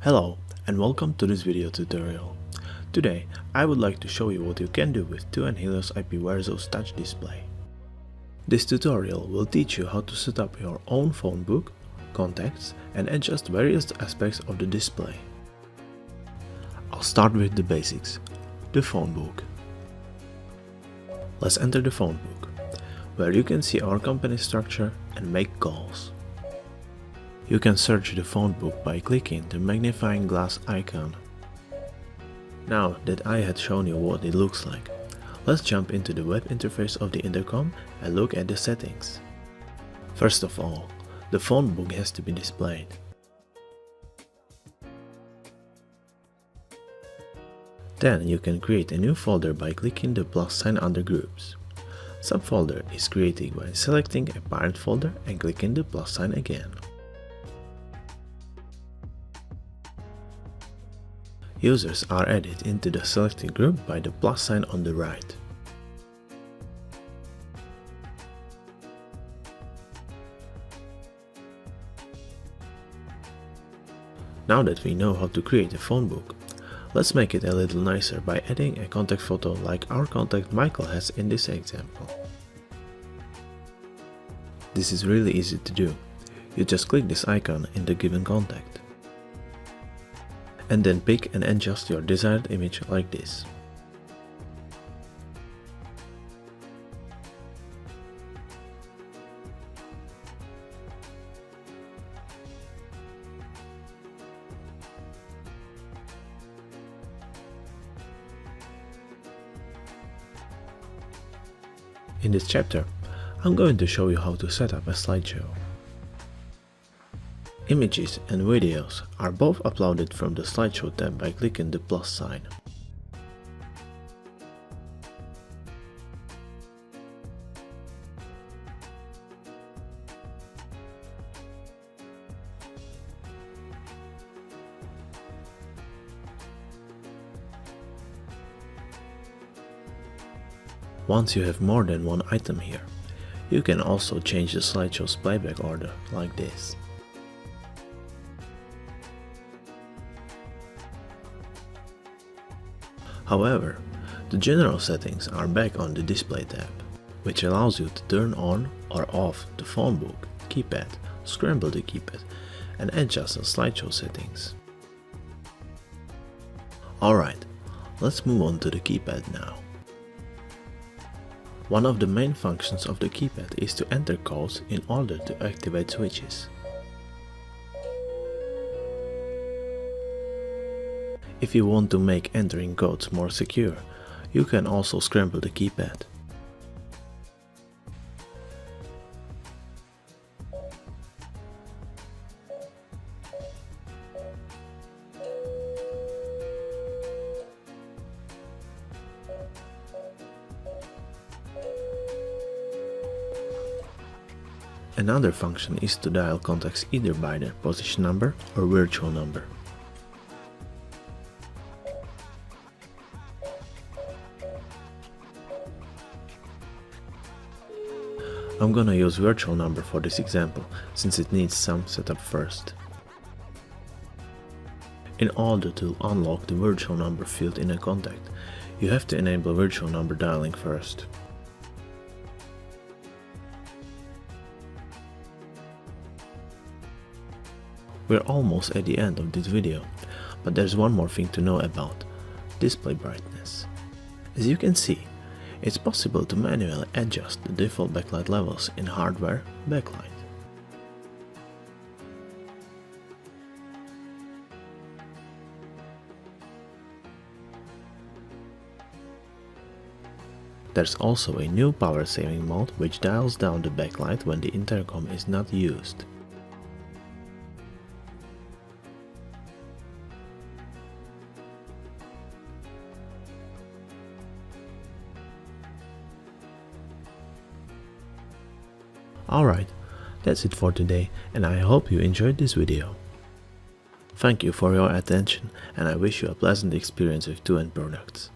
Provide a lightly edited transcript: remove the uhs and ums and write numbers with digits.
Hello and welcome to this video tutorial. Today I would like to show you what you can do with 2N Helios IP Verso's touch display. This tutorial will teach you how to set up your own phone book, contacts and adjust various aspects of the display. I'll start with the basics, the phone book. Let's enter the phone book, where you can see our company structure and make calls. You can search the phone book by clicking the magnifying glass icon. Now that I had shown you what it looks like, let's jump into the web interface of the intercom and look at the settings. First of all, the phone book has to be displayed. Then you can create a new folder by clicking the plus sign under groups. Subfolder is created by selecting a parent folder and clicking the plus sign again. Users are added into the selected group by the plus sign on the right. Now that we know how to create a phone book, let's make it a little nicer by adding a contact photo like our contact Michael has in this example. This is really easy to do. You just click this icon in the given contact, and then pick and adjust your desired image like this. In this chapter, I'm going to show you how to set up a slideshow. Images and videos are both uploaded from the Slideshow tab by clicking the plus sign. Once you have more than one item here, you can also change the slideshow's playback order like this. However, the general settings are back on the display tab, which allows you to turn on or off the phone book, keypad, scramble the keypad, and adjust the slideshow settings. Alright, let's move on to the keypad now. One of the main functions of the keypad is to enter codes in order to activate switches. If you want to make entering codes more secure, you can also scramble the keypad. Another function is to dial contacts either by their position number or virtual number. I'm gonna use virtual number for this example, since it needs some setup first. In order to unlock the virtual number field in a contact, you have to enable virtual number dialing first. We're almost at the end of this video, but there's one more thing to know about: display brightness. As you can see, it's possible to manually adjust the default backlight levels in hardware backlight. There's also a new power saving mode which dials down the backlight when the intercom is not used. Alright, that's it for today, and I hope you enjoyed this video. Thank you for your attention, and I wish you a pleasant experience with 2N products.